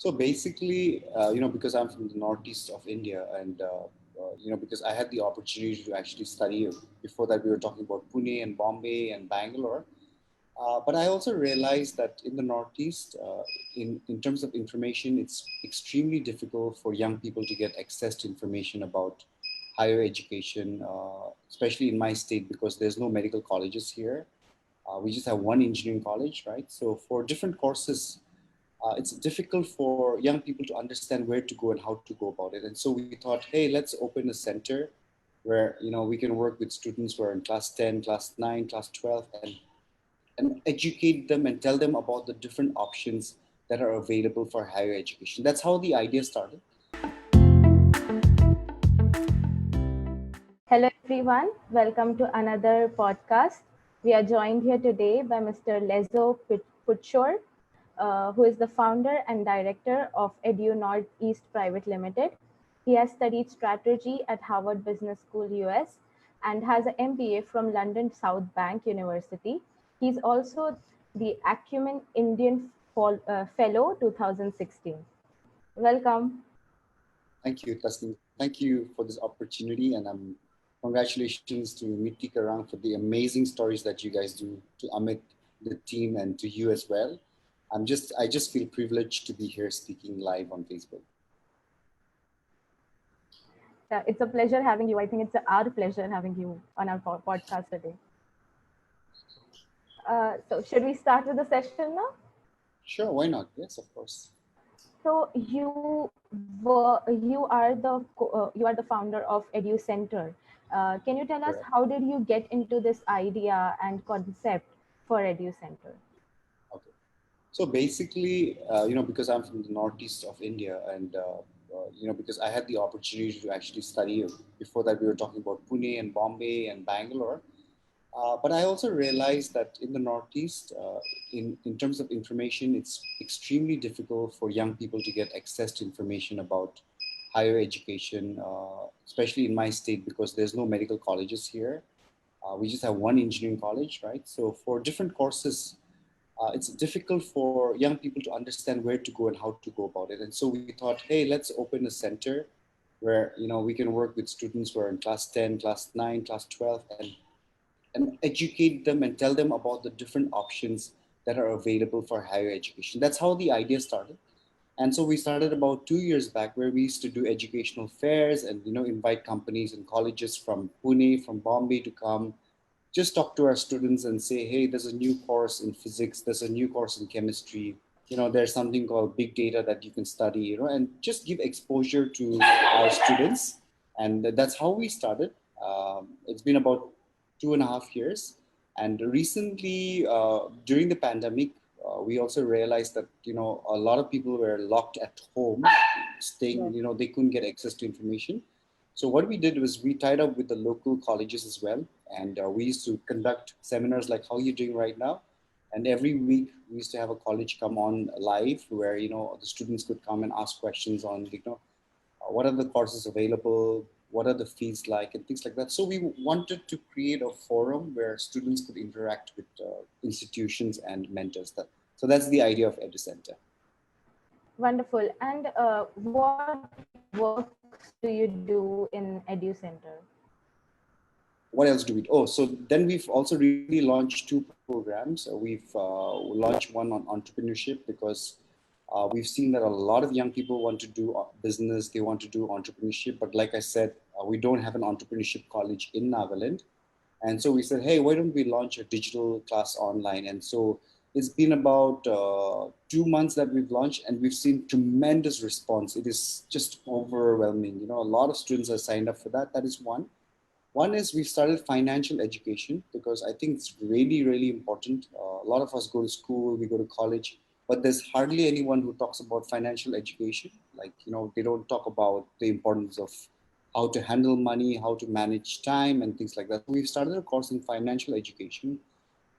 So basically, because I'm from the northeast of India, and because I had the opportunity to actually study. Before that, we were talking about Pune and Bombay and Bangalore. But I also realized that in the northeast, in terms of information, it's extremely difficult for young people to get access to information about higher education, especially in my state because there's no medical colleges here. We just have one engineering college, right? So for different courses, it's difficult for young people to understand where to go and how to go about it. And so we thought, hey, let's open a center where we can work with students who are in class 10, class 9, class 12, and educate them and tell them about the different options that are available for higher education. That's how the idea started. Hello, everyone. Welcome to another podcast. We are joined here today by Mr. Lezo Putsure, who is the founder and director of Edu Northeast Private Limited. He has studied strategy at Harvard Business School, US, and has an MBA from London South Bank University. He's also the Acumen Indian Fellow 2016. Welcome. Thank you, Tasneem. Thank you for this opportunity, and congratulations to Mitti Ke Rang for the amazing stories that you guys do, to Amit, the team, and to you as well. I just feel privileged to be here speaking live on Facebook. It's a pleasure having you. I think it's our pleasure having you on our podcast today. So should we start with the session now? Sure, why not? Yes, of course. So you are the founder of Educenture. Can you tell us Correct. how did you get into this idea and concept for Educenture? Okay. So basically, because I'm from the northeast of India, and because I had the opportunity to actually study. Before that, we were talking about Pune and Bombay and Bangalore. But I also realized that in the Northeast, in terms of information, it's extremely difficult for young people to get access to information about higher education, especially in my state because there's no medical colleges here. We just have one engineering college, right? So for different courses, it's difficult for young people to understand where to go and how to go about it. And so we thought, hey, let's open a center where we can work with students who are in class 10, class 9, class 12, and educate them and tell them about the different options that are available for higher education. That's how the idea started. And so we started about 2 years back, where we used to do educational fairs and invite companies and colleges from Pune, from Bombay to come, just talk to our students and say, hey, there's a new course in physics, there's a new course in chemistry, there's something called big data that you can study, and just give exposure to our students. And that's how we started. It's been about 2.5 years. And recently, during the pandemic, we also realized that a lot of people were locked at home, staying. They couldn't get access to information. So what we did was we tied up with the local colleges as well, and we used to conduct seminars like how you're doing right now. And every week we used to have a college come on live, where the students could come and ask questions on what are the courses available, what are the fees like, and things like that. So we wanted to create a forum where students could interact with institutions and mentors. So that's the idea of Educenter. Wonderful. And what works do you do in Educenter? What else do we do? Oh, so then we've also recently launched two programs. We've launched one on entrepreneurship because we've seen that a lot of young people want to do business, they want to do entrepreneurship. But like I said, we don't have an entrepreneurship college in Nagaland. And so we said, hey, why don't we launch a digital class online? And so it's been about 2 months that we've launched, and we've seen tremendous response. It is just overwhelming. A lot of students are signed up for that. That is one. One is we've started financial education because I think it's really, really important. A lot of us go to school, we go to college, but there's hardly anyone who talks about financial education. Like, they don't talk about the importance of how to handle money, how to manage time, and things like that. We've started a course in financial education.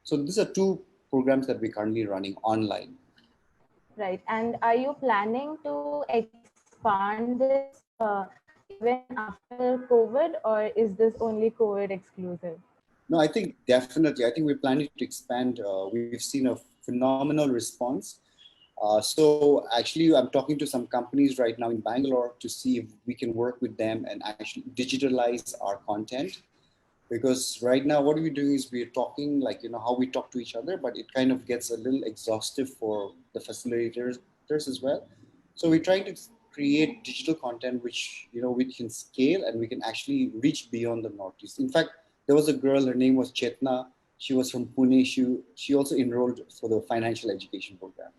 So these are two programs that we're currently running online. Right. And are you planning to expand this even after COVID, or is this only COVID exclusive? No, I think definitely. I think we're planning to expand. We've seen a phenomenal response. So actually, I'm talking to some companies right now in Bangalore to see if we can work with them and actually digitalize our content. Because right now, what we're doing is we're talking like how we talk to each other, but it kind of gets a little exhaustive for the facilitators as well. So we're trying to create digital content which we can scale and we can actually reach beyond the Northeast. In fact, there was a girl. Her name was Chetna. She was from Pune. She also enrolled for the financial education program.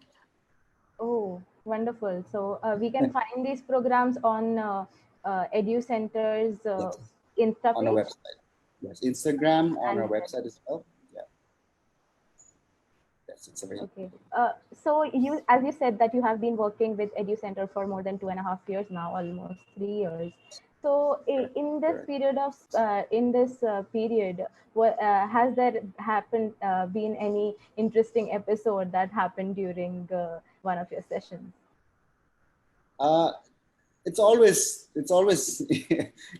Oh, wonderful. So we can find these programs on Educenter's Yes, Insta on our page website. Yes, Instagram on our and website as well. Yeah, yes, it's available. okay. So you, as you said, that you have been working with EduCenter for more than 2.5 years now, almost 3 years. So Correct. in this Correct. period of period, what has there happened? Been any interesting episode that happened during one of your sessions? Uh, it's always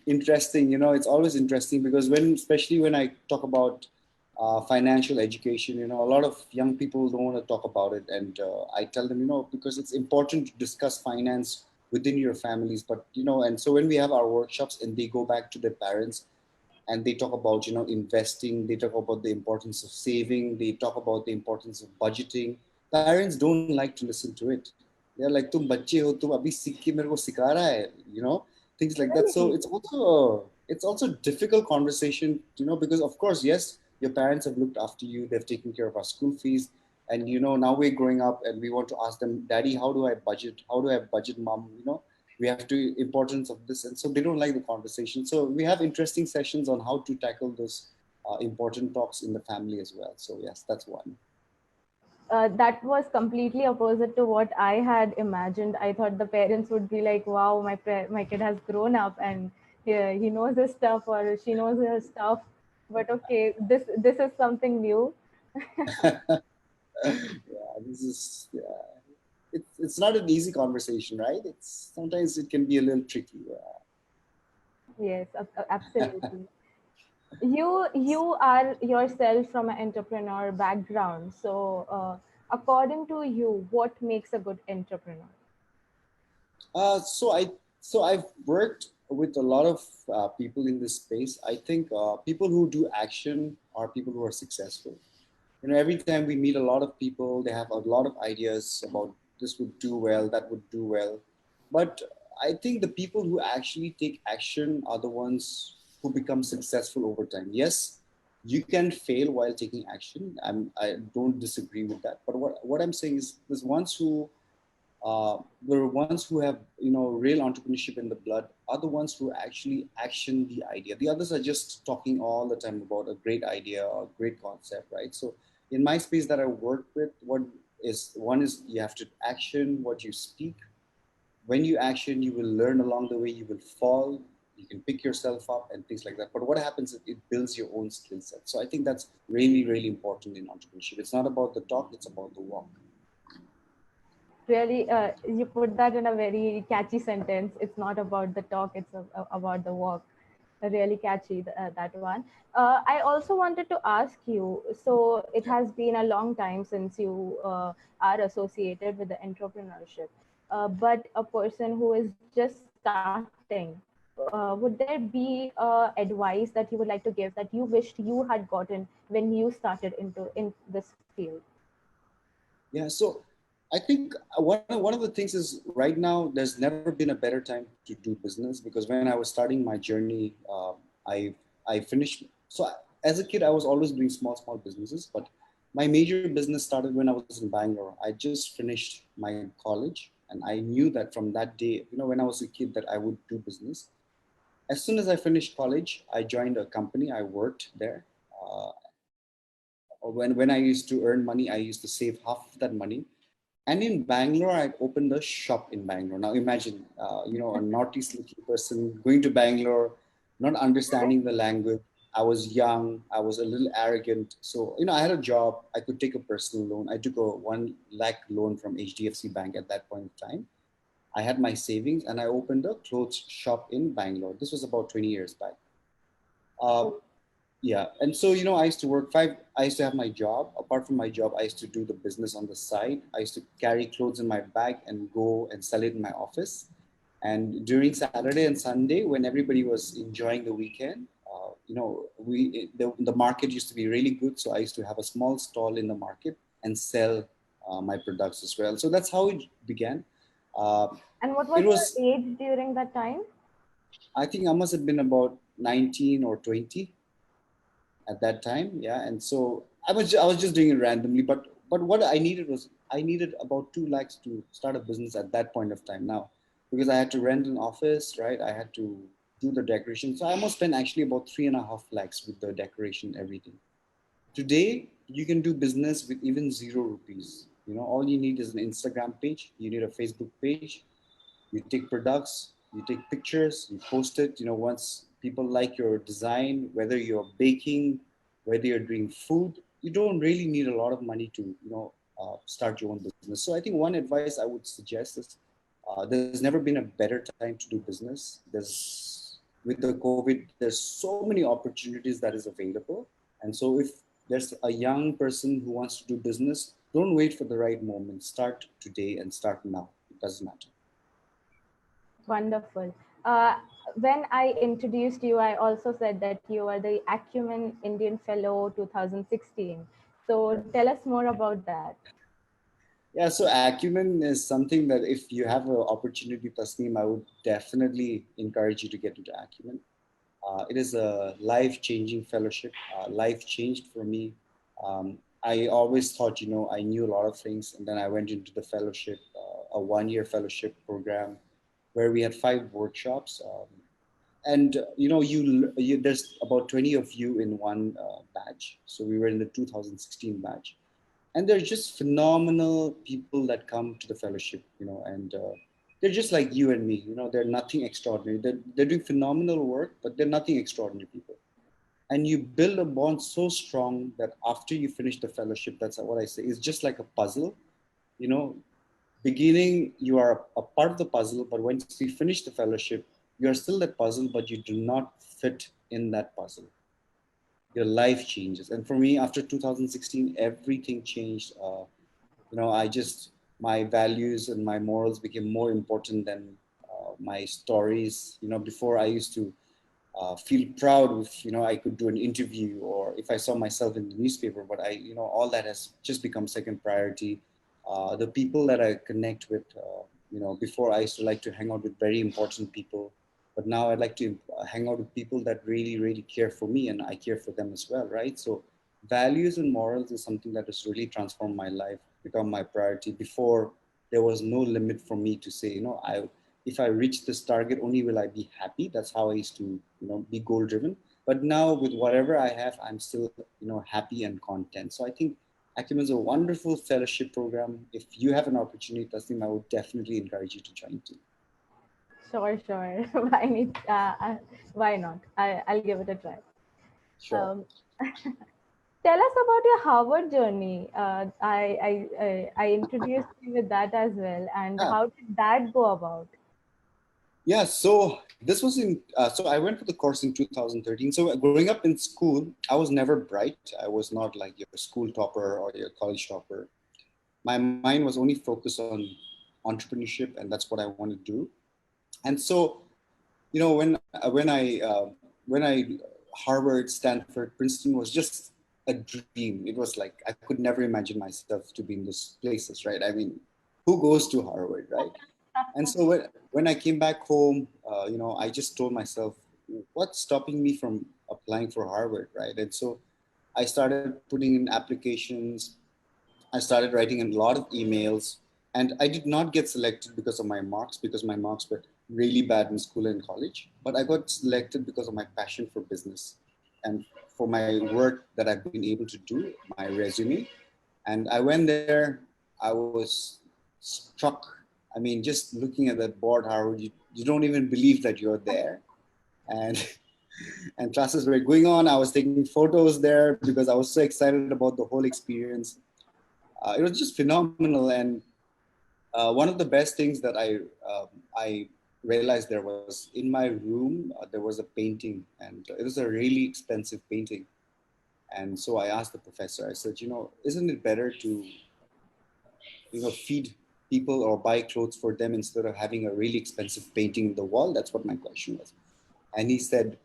interesting. It's always interesting because especially when I talk about financial education, a lot of young people don't want to talk about it, and I tell them, because it's important to discuss finance within your families. But and so when we have our workshops and they go back to their parents and they talk about investing, they talk about the importance of saving, they talk about the importance of budgeting. Parents don't like to listen to it. They're like, tum bacche ho, tum abhi sikh ke mere ko sikha raha hai, things like that. So Really? it's also a difficult conversation, because of course, yes, your parents have looked after you, they've taken care of our school fees, and now we're growing up and we want to ask them, daddy, how do I budget, mom, we have to importance of this, and so they don't like the conversation. So we have interesting sessions on how to tackle those important talks in the family as well. So yes, that's one. That was completely opposite to what I had imagined. I thought the parents would be like, "Wow, my kid has grown up and he knows his stuff or she knows her stuff." But okay, this is something new. Yeah, this is, yeah, it's not an easy conversation, right? It's sometimes it can be a little tricky. Yes, absolutely. You are yourself from an entrepreneur background. So, according to you, what makes a good entrepreneur? So I've worked with a lot of people in this space. I think people who do action are people who are successful. Every time we meet a lot of people, they have a lot of ideas about this would do well, that would do well. But I think the people who actually take action are the ones who become successful over time. Yes, you can fail while taking action. I don't disagree with that. But what I'm saying is there's ones who the ones who have real entrepreneurship in the blood are the ones who actually action the idea. The others are just talking all the time about a great idea or a great concept, right? So in my space that I work with, what is one is you have to action what you speak. When you action, you will learn along the way, you will fall, you can pick yourself up and things like that. But what happens is it builds your own skill set. So I think that's really, really important in entrepreneurship. It's not about the talk, it's about the walk. Really, you put that in a very catchy sentence. It's not about the talk, it's about the walk. Really catchy, that one. I also wanted to ask you, so it Yeah. has been a long time since you are associated with the entrepreneurship, but a person who is just starting, would there be advice that you would like to give that you wished you had gotten when you started in this field? Yeah, so I think one of the things is right now there's never been a better time to do business, because when I was starting my journey, I finished. So as a kid, I was always doing small businesses, but my major business started when I was in Bangalore. I just finished my college, and I knew that from that day, when I was a kid, that I would do business. As soon as I finished college, I joined a company. I worked there. Uh, when I used to earn money, I used to save half of that money, and in Bangalore, I opened a shop in Bangalore. Now imagine, a northeast looking person going to Bangalore, not understanding the language. I was young. I was a little arrogant. So, I had a job. I could take a personal loan. I took a 1 lakh loan from HDFC Bank at that point in time. I had my savings and I opened a clothes shop in Bangalore. This was about 20 years back. Uh, Yeah, and so I used to work five. I used to have my job. Apart from my job, I used to do the business on the side. I used to carry clothes in my bag and go and sell it in my office. And during Saturday and Sunday, when everybody was enjoying the weekend, the market used to be really good. So I used to have a small stall in the market and sell my products as well. So that's how it began. Uh, And what it was your was, age during that time? I think I must have been about 19 or 20 at that time. Yeah, and so I was just doing it randomly, but what I needed was I needed about 2 lakhs to start a business at that point of time. Now, because I had to rent an office, right? I had to do the decoration, so I almost spent actually about 3.5 lakhs with the decoration, everything. Today, you can do business with even 0 rupees. All you need is an Instagram page. You need a Facebook page. You take products, you take pictures, you post it. Once people like your design, whether you're baking, whether you're doing food, you don't really need a lot of money to start your own business. So I think one advice I would suggest is there's never been a better time to do business. There's With the COVID, there's so many opportunities that is available. And so if there's a young person who wants to do business, don't wait for the right moment. Start today and start now. It doesn't matter. Wonderful. Uh, when I introduced you, I also said that you are the Acumen Indian Fellow 2016. So tell us more about that. Yeah, so acumen is something that if you have an opportunity, Tasneem, I would definitely encourage you to get into acumen. It is a life-changing fellowship. Life changed for me. I always thought, I knew a lot of things, and then I went into the fellowship, a one-year fellowship program, where we had 5 workshops. And there's about 20 of you in one batch. So we were in the 2016 batch, and they're just phenomenal people that come to the fellowship, and they're just like you and me. They're nothing extraordinary. They're doing phenomenal work, but they're nothing extraordinary people. And you build a bond so strong that after you finish the fellowship, that's what I say, it's just like a puzzle. you know Beginning, you are a part of the puzzle, but once you finish the fellowship, you are still that puzzle, but you do not fit in that puzzle. Your life changes. And for me, after 2016, everything changed. I just, my values and my morals became more important than my stories. Before, I used to feel proud if I could do an interview, or if I saw myself in the newspaper. But all that has just become second priority. The people that I connect with, before I used to like to hang out with very important people, but now I'd like to hang out with people that really, really care for me, and I care for them as well, right? So values and morals is something that has really transformed my life, become my priority. Before, there was no limit for me to say, if I reach this target, only will I be happy. That's how I used to, be goal driven. But now, with whatever I have, I'm still, happy and content. So I think Acumen is a wonderful fellowship program. If you have an opportunity, Tasneem, I would definitely encourage you to join too. Sure, sure. Why not? I'll give it a try. Sure. Um, Tell us about your Harvard journey. I introduced you with that as well. And Yeah. how did that go about? Yeah, so this was so I went for the course in 2013. So growing up in school, I was never bright. I was not like your school topper or your college topper. My mind was only focused on entrepreneurship, and that's what I wanted to do. And so, when I Harvard, Stanford, Princeton was just a dream. It was like I could never imagine myself to be in those places, right? I mean, who goes to Harvard, right? And so when I came back home, I just told myself, what's stopping me from applying for Harvard, right? And so I started putting in applications. I started writing a lot of emails, and I did not get selected because of my marks, because my marks were really bad in school and college. But I got selected because of my passion for business and for my work that I've been able to do, my resume. And I went there. I was struck. I mean, just looking at that board, Howard, you don't even believe that you're there. And and classes were going on. I was taking photos there because I was so excited about the whole experience. It was just phenomenal. And one of the best things that I realized there was in my room, there was a painting, and it was a really expensive painting. And so I asked the professor, I said, isn't it better to, feed people or buy clothes for them instead of having a really expensive painting in the wall? That's what my question was. And he said,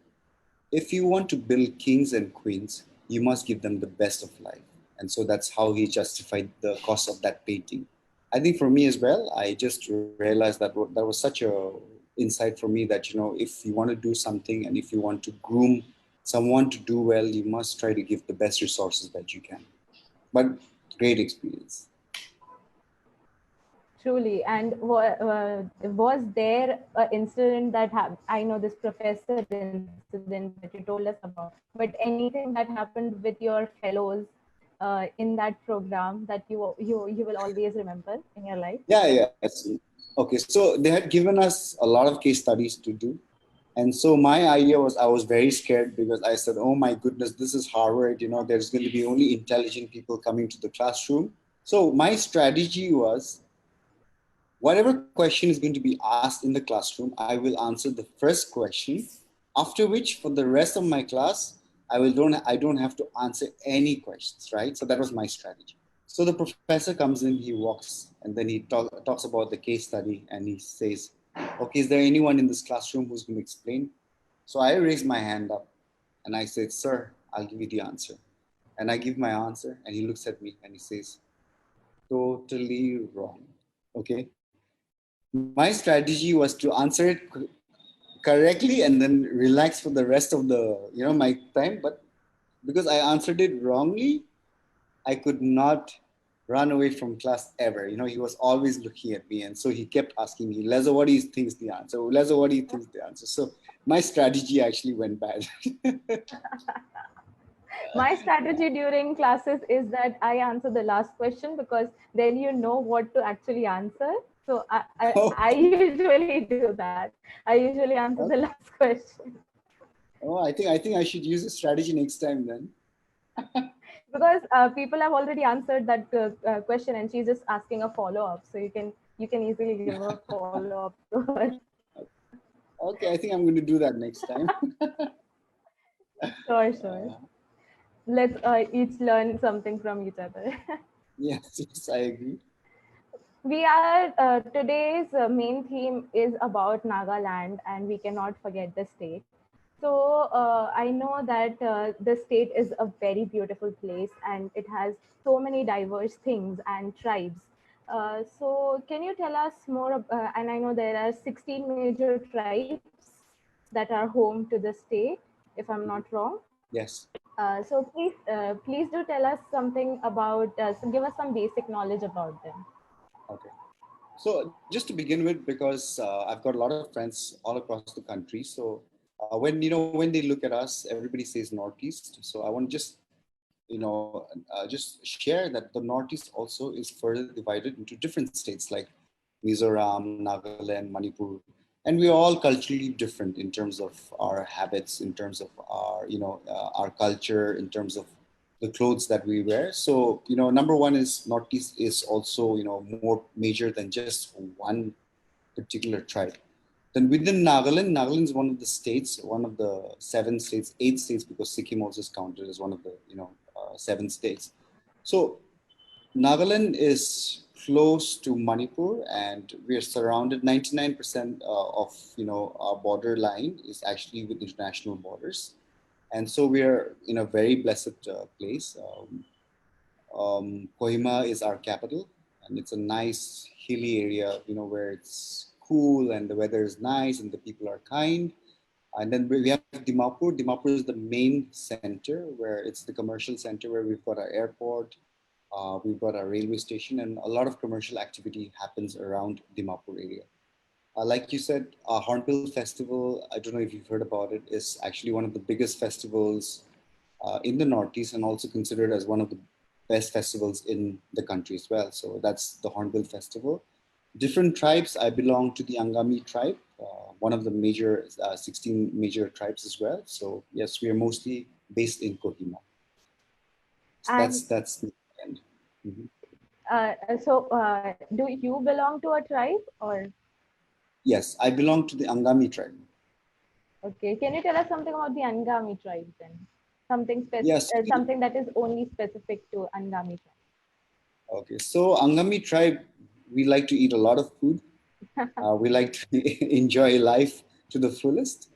if you want to build kings and queens, you must give them the best of life. And so that's how he justified the cost of that painting. I think for me as well, I just realized that was such a insight for me that, if you want to do something and if you want to groom someone to do well, you must try to give the best resources that you can. But great experience. Truly. And was there an incident that happened? I know this professor incident that you told us about, but anything that happened with your fellows in that program that you will always remember in your life? Yeah, yes. Okay, so they had given us a lot of case studies to do. And so my idea was I was very scared because I said, oh my goodness, this is Harvard, there's going to be only intelligent people coming to the classroom. So my strategy was whatever question is going to be asked in the classroom, I will answer the first question, after which for the rest of my class, I don't have to answer any questions, right? So that was my strategy. So the professor comes in, he walks, and then he talks about the case study, and he says, okay, is there anyone in this classroom who's going to explain? So I raised my hand up and I said, sir, I'll give you the answer. And I give my answer, and he looks at me and he says, totally wrong. Okay. My strategy was to answer it correctly and then relax for the rest of the, my time. But because I answered it wrongly, I could not run away from class ever. He was always looking at me. And so he kept asking me, Lezo, what do you think is the answer? Lezo, what do you think is the answer? So my strategy actually went bad. My strategy during classes is that I answer the last question because then you know what to actually answer. So Oh, I usually do that. I usually answer the okay. last question Oh, I think I should use this strategy next time then. because people have already answered that question and she's just asking a follow up. So you can easily give a follow up to her. Okay, I think I'm going to do that next time. Sure, sure. Let's each learn something from each other. Yes, yes, I agree. We are today's main theme is about Nagaland, and we cannot forget the state. So I know that the state is a very beautiful place, and it has so many diverse things and tribes. So can you tell us more? And I know there are 16 major tribes that are home to the state, if I'm not wrong. Yes. So please do tell us something about. Give us some basic knowledge about them. Okay. So just to begin with, because I've got a lot of friends all across the country. So when they look at us, everybody says Northeast. So I want to just share that the Northeast also is further divided into different states like Mizoram, Nagaland, Manipur, and we are all culturally different in terms of our habits, in terms of our culture, in terms of the clothes that we wear. So number one is Northeast is also more major than just one particular tribe. Then within Nagaland, Nagaland is one of the states, one of the seven states, eight states, because Sikkim also is counted as one of the seven states. So Nagaland is close to Manipur, and we are surrounded. 99% of our border line is actually with international borders, and so we are in a very blessed place. Kohima is our capital, and it's a nice hilly area, where it's cool and the weather is nice and the people are kind. And then we have Dimapur. Dimapur is the main center where it's the commercial center where we've got our airport, we've got our railway station, and a lot of commercial activity happens around Dimapur area. Like you said, Hornbill Festival, I don't know if you've heard about it, is actually one of the biggest festivals in the Northeast and also considered as one of the best festivals in the country as well. So that's the Hornbill Festival. Different tribes, I belong to the Angami tribe, one of the major 16 major tribes as well. So yes, we are mostly based in Kohima. So And that's the end. Mhm. do you belong to a tribe or? Yes, I belong to the Angami tribe. Okay, can you tell us something about the Angami tribe then? Yes. Something that is only specific to Angami Okay. So Angami tribe, we like to eat a lot of food. tribe? We like to enjoy life to the fullest.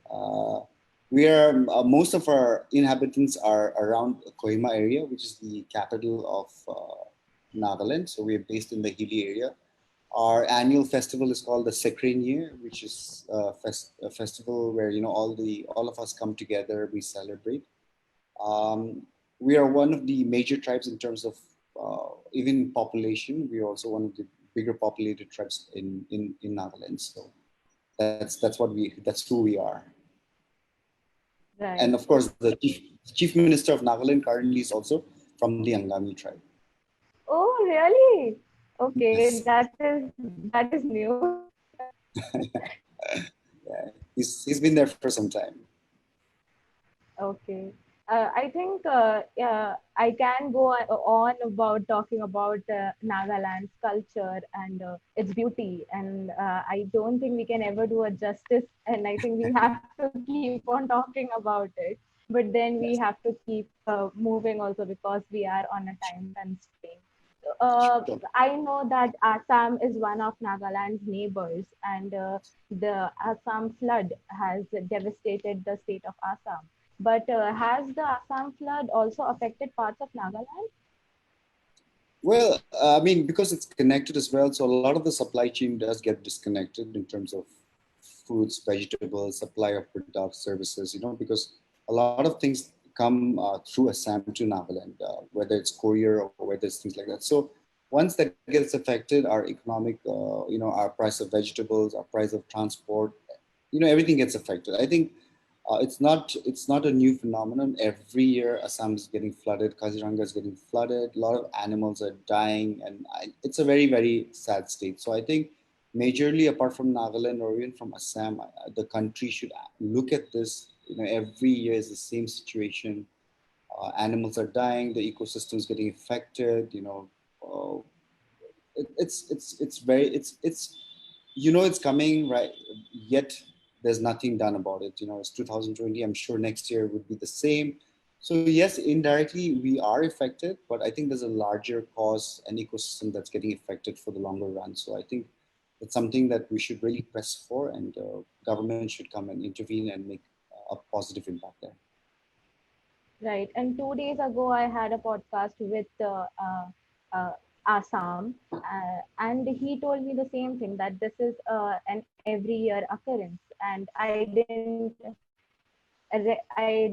We are Most of our inhabitants are around Kohima area, which is the capital of Nagaland. So we are based in the hilly area. Our annual festival is called the Sekrin Year, which is a festival where all of us come together. We celebrate. Um, we are one of the major tribes in terms of even population. We are also one of the bigger populated tribes in Nagaland. So that's who we are. And Right. of course, the chief minister of Nagaland currently is also from the Angami tribe. Oh, really? Okay, Yes, that is new. yeah, he's been there for some time. Okay. I think yeah, I can go on about talking about Nagaland's culture and its beauty, and I don't think we can ever do a justice. And I think we have to keep on talking about it. But then we have Yes, to keep moving also because we are on a time constraint. sure. I know that Assam is one of Nagaland's neighbors, and the Assam flood has devastated the state of Assam. But has the Assam flood also affected parts of Nagaland? Well, I mean, because it's connected as well, so a lot of the supply chain does get disconnected in terms of fruits, vegetables, supply of products, services, because a lot of things come through Assam to Nagaland, whether it's courier or whether it's things like that. So once that gets affected, our economic, our price of vegetables, our price of transport, everything gets affected. I think it's not a new phenomenon. Every year, Assam is getting flooded. Kaziranga is getting flooded. A lot of animals are dying, and it's a very very sad state. So I think majorly apart from Nagaland or even from Assam, the country should look at this. Every year is the same situation. Animals are dying. The ecosystem is getting affected. Uh, it's very it's coming, right? Yet there's nothing done about it. It's 2020. I'm sure next year would be the same. So yes, indirectly we are affected, but I think there's a larger cause and ecosystem that's getting affected for the longer run. So I think it's something that we should really press for, and government should come and intervene and make a positive impact there. Right. And 2 days ago, I had a podcast with Assam, and he told me the same thing that this is an every year occurrence. And I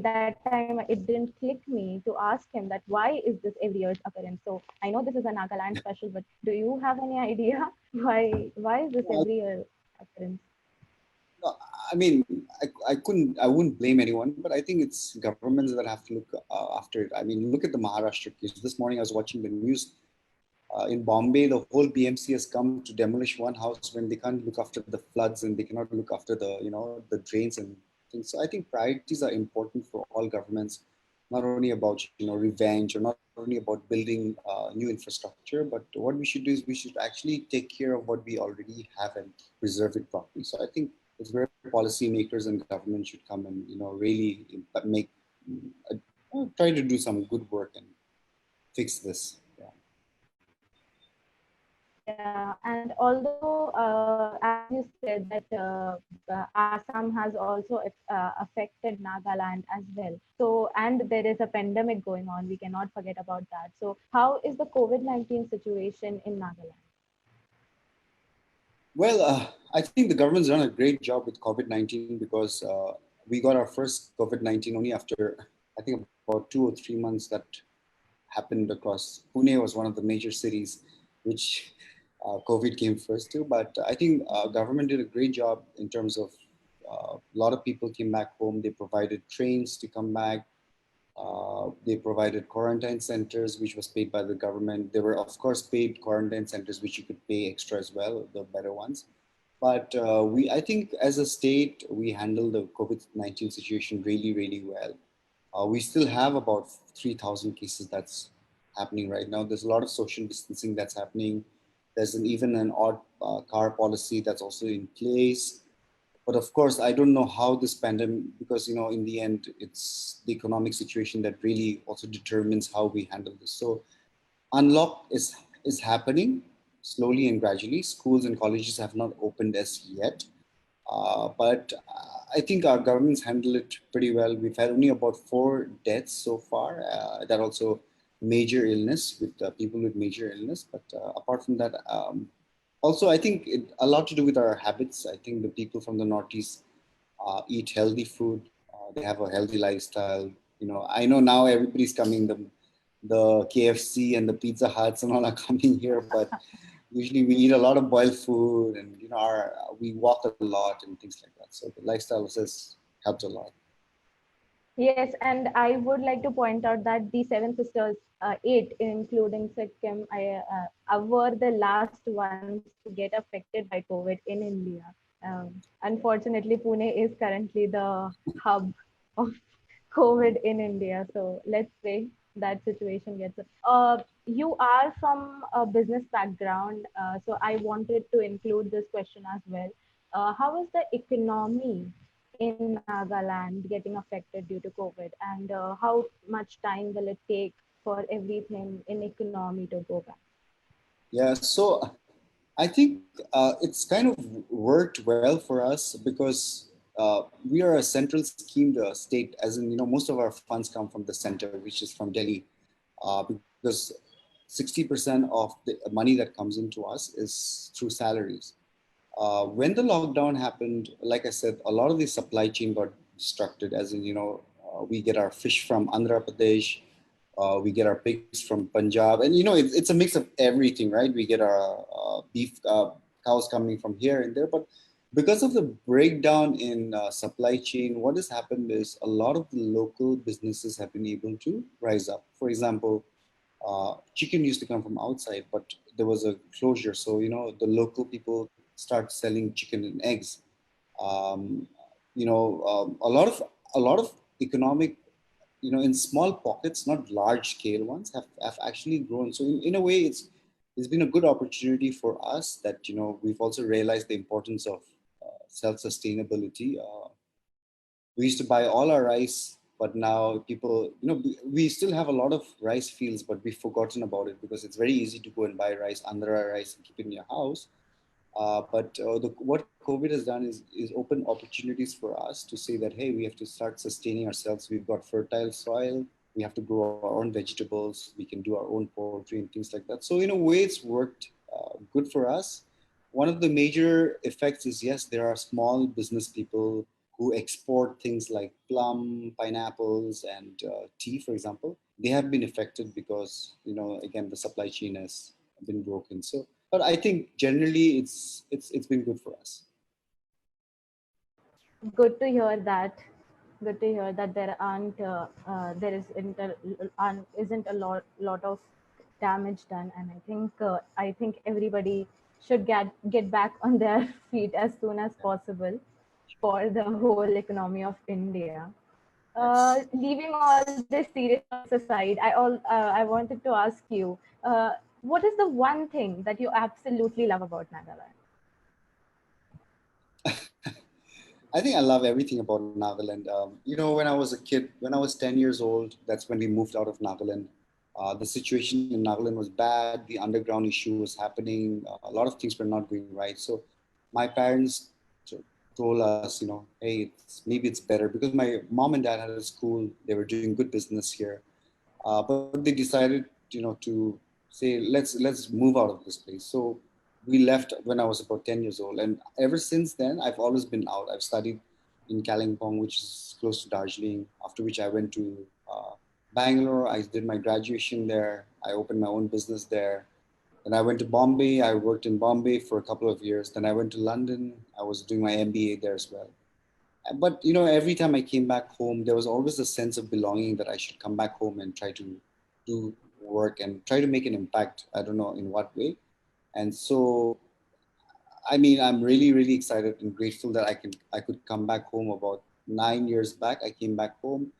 that time it didn't click me to ask him that why is this every year's occurrence. So I know this is a Nagaland special, but do you have any idea why is this Well, every year occurrence? no, I mean, I wouldn't blame anyone, but I think it's governments that have to look after it. I mean, look at the Maharashtra case. This morning I was watching the news. In Bombay, the whole BMC has come to demolish one house when they can't look after the floods and they cannot look after the drains and things. So I think priorities are important for all governments, not only about revenge or not only about building new infrastructure, but what we should do is we should actually take care of what we already have and preserve it properly. So I think it's where policymakers and government should come and really make try to do some good work and fix this. Yeah. Yeah, and although, as you said, that Assam has also affected Nagaland as well. So, and there is a pandemic going on. We cannot forget about that. So, how is the COVID-19 situation in Nagaland? Well, I think the government's done a great job with COVID-19 because we got our first COVID-19 only after, I think, about 2 or 3 months that happened across. Pune was one of the major cities which COVID came first to. But I think government did a great job in terms of a lot of people came back home. They provided trains to come back. They provided quarantine centers, which was paid by the government. There were, of course, paid quarantine centers, which you could pay extra as well, the better ones. But I think, as a state, we handled the COVID-19 situation really, really well. We still have about 3,000 cases that's happening right now. There's a lot of social distancing that's happening. There's even an odd car policy that's also in place. but of course, I don't know how this pandemic, because in the end, it's the economic situation that really also determines how we handle this. So unlock is happening slowly and gradually. Schools and colleges have not opened as yet, but I think our governments handle it pretty well. We've had only about 4 deaths so far. That also major illness with people with major illness. But apart from that, also I think a lot to do with our habits. I think the people from the Northeast eat healthy food. They have a healthy lifestyle. I know now everybody's coming. The KFC and the Pizza Huts and all are coming here, but usually we eat a lot of boiled food, and we walk a lot and things like that. So the lifestyle has helped a lot. Yes, and I would like to point out that the seven sisters, eight, including Sikkim, were the last ones to get affected by COVID in India. Unfortunately, Pune is currently the hub of COVID in India. So let's pray that situation gets. You are from a business background, so I wanted to include this question as well. How is the economy in Nagaland getting affected due to COVID, and how much time will it take for everything in economy to go back? Yeah, so I think it's kind of worked well for us because we are a central schemed state, as in, most of our funds come from the center, which is from Delhi, because 60% of the money that comes into us is through salaries. When the lockdown happened, like I said, a lot of the supply chain got disrupted, as in, we get our fish from Andhra Pradesh, we get our pigs from Punjab, and it's a mix of everything, right? We get our beef cows coming from here and there, but because of the breakdown in supply chain, what has happened is a lot of the local businesses have been able to rise up. For example, chicken used to come from outside, but there was a closure, so the local people start selling chicken and eggs. Um, a lot of economic, in small pockets, not large scale ones, have actually grown. So in a way, it's been a good opportunity for us that we've also realized the importance of self sustainability. We used to buy all our rice, but now people, we still have a lot of rice fields, but we've forgotten about it because it's very easy to go and buy rice, andhra rice, and keep it in your house. But what COVID has done is open opportunities for us to say that, hey, we have to start sustaining ourselves. We've got fertile soil. We have to grow our own vegetables. We can do our own poultry and things like that. So in a way, it's worked good for us. One of the major effects is, yes, there are small business people who export things like plum, pineapples, and tea, for example. They have been affected because, again, the supply chain has been broken. So, but I think generally it's been good for us. Good to hear that. Good to hear that there isn't a lot of damage done, and I think everybody should get back on their feet as soon as possible for the whole economy of India. Yes. Leaving all this serious topics aside, I wanted to ask you, what is the one thing that you absolutely love about Nagaland? I think I love everything about Nagaland. When I was a kid, when I was 10 years old, that's when we moved out of Nagaland. The situation in Nagaland was bad. The underground issue was happening. A lot of things were not going right. So my parents told us, hey, maybe it's better, because my mom and dad had a school. They were doing good business here. But they decided, to say, let's move out of this place. So we left when I was about 10 years old, and ever since then, I've always been out. I've studied in Kalimpong, which is close to Darjeeling. After which I went to Bangalore. I did my graduation there. I opened my own business there. Then I went to Bombay. I worked in Bombay for a couple of years. Then I went to London. I was doing my MBA there as well. But every time I came back home, there was always a sense of belonging that I should come back home and try to do work and try to make an impact. I don't know in what way. And so, I mean, I'm really, really excited and grateful that I could come back home. About 9 years back, I came back home.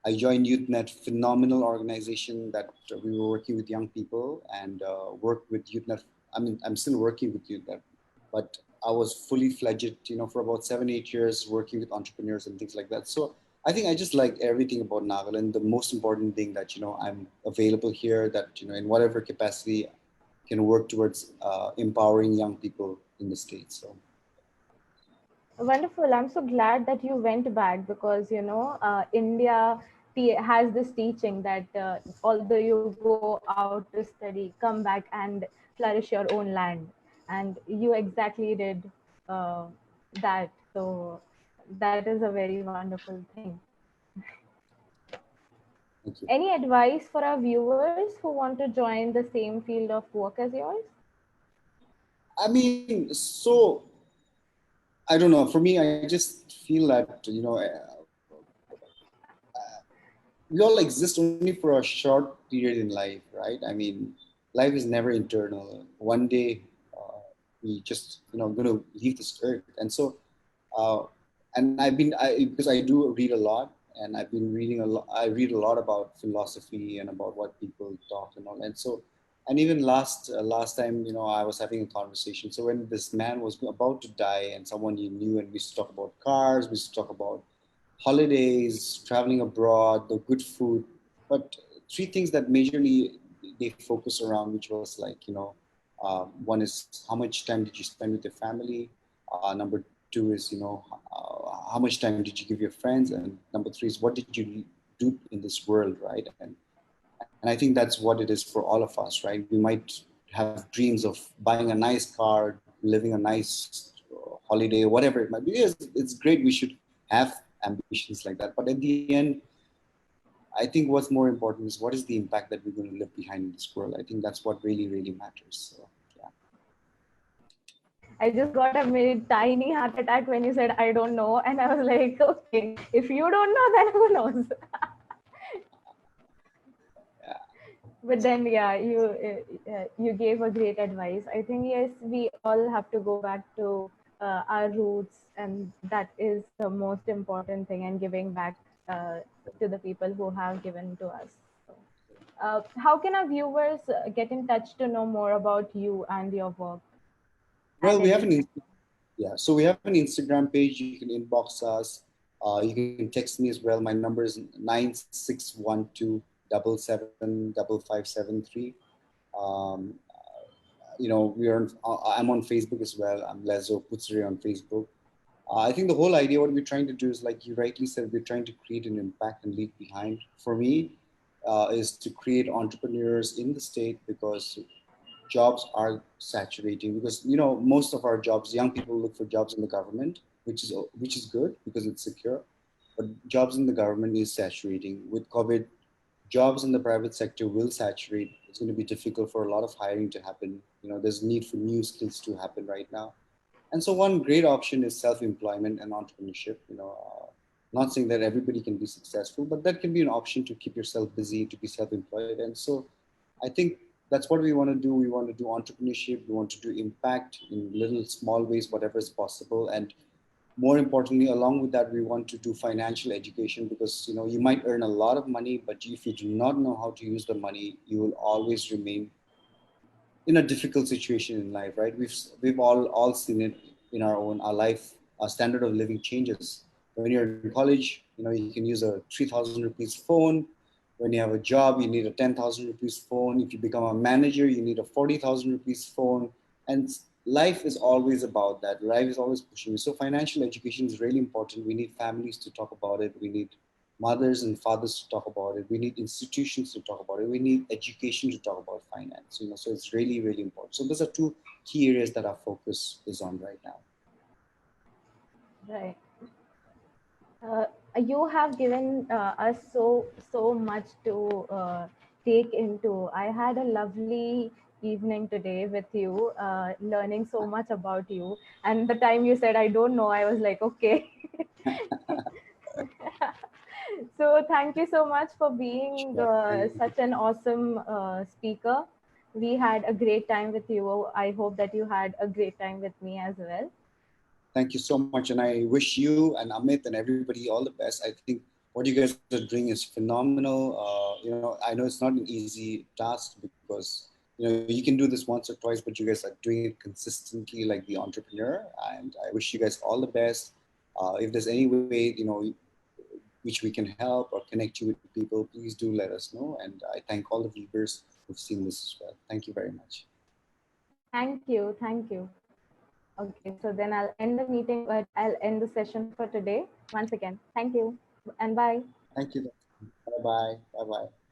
I joined YouthNet, phenomenal organization that we were working with young people and worked with YouthNet. I mean, I'm still working with YouthNet, but I was fully fledged, for about 7, 8 years working with entrepreneurs and things like that. So I think I just like everything about Nagaland. The most important thing that, I'm available here, that, in whatever capacity can work towards empowering young people in the States. So Wonderful. I'm so glad that you went back because, India has this teaching that although you go out to study, come back and flourish your own land. And you exactly did uh, that. So that is a very wonderful thing. thank you. Any advice for our viewers who want to join the same field of work as yours? I mean, so I don't know. For me, I just feel that, we all exist only for a short period in life, right? I mean, life is never eternal. One day, we just going to leave this earth, and so, uh, and because I do read a lot, and I've been reading a lot. I read a lot about philosophy and about what people talk and all, and so. And even last time, I was having a conversation. So when this man was about to die, and someone you knew, and we used to talk about cars, we used to talk about holidays, traveling abroad, the good food, but three things that majorly they focus around, which was like, one is how much time did you spend with your family? Number two is, how much time did you give your friends? And number three is what did you do in this world, right? And I think that's what it is for all of us, right? We might have dreams of buying a nice car, living a nice holiday, whatever it might be. Yes, it's great. We should have ambitions like that. But at the end, I think what's more important is what is the impact that we're going to leave behind in this world. I think that's what really, really matters. So, yeah. I just got a very tiny heart attack when you said I don't know, and I was like, okay, if you don't know, then who knows? Yeah. But then, yeah, you gave a great advice. I think yes, we all have to go back to our roots, and that is the most important thing, and giving back to the people who have given to us. So, how can our viewers get in touch to know more about you and your work at Well, we have an Educenture? yeah. So we have an Instagram page. You can inbox us. You can text me as well. My number is 9612 777 5573. Um, I'm on Facebook as well. I'm Lezo Putsure on Facebook. I think the whole idea, what we're trying to do is, like you rightly said, we're trying to create an impact and leave behind. For me, is to create entrepreneurs in the state, because jobs are saturating. Because most of our jobs, young people look for jobs in the government, which is good because it's secure. But jobs in the government is saturating. With COVID, jobs in the private sector will saturate. It's going to be difficult for a lot of hiring to happen. There's need for new skills to happen right now. And so one great option is self-employment and entrepreneurship. Not saying that everybody can be successful, but that can be an option to keep yourself busy, to be self-employed. And so I think that's what we want to do. We want to do entrepreneurship. We want to do impact in little small ways, whatever is possible. And more importantly, along with that, we want to do financial education, because you might earn a lot of money, but if you do not know how to use the money, you will always remain in a difficult situation in life, right? We've all seen it in our life. Our standard of living changes. When you're in college, you can use a 3,000 rupees phone. When you have a job, you need a 10,000 rupees phone. If you become a manager, you need a 40,000 rupees phone. And life is always about that. Life is always pushing you. So financial education is really important. We need families to talk about it. We need mothers and fathers to talk about it. We need institutions to talk about it. We need education to talk about finance. So it's really, really important. So those are two key areas that our focus is on right now. Right. Uh, you have given us so much to take into. I had a lovely evening today with you, learning so much about you. And the time you said I don't know, I was like, okay. So thank you so much for being Sure. such an awesome speaker. We had a great time with you. I hope that you had a great time with me as well. Thank you so much. And I wish you and Amit and everybody all the best. I think what you guys are doing is phenomenal. I know it's not an easy task, because you can do this once or twice, but you guys are doing it consistently like the entrepreneur. And I wish you guys all the best. If there's any way, which we can help or connect you with people, please do let us know. And I thank all the viewers who've seen this as well. Thank you very much. Thank you. Thank you. Okay, so then I'll end the meeting, but I'll end the session for today. Once again, thank you and bye. Thank you. Bye bye. Bye bye.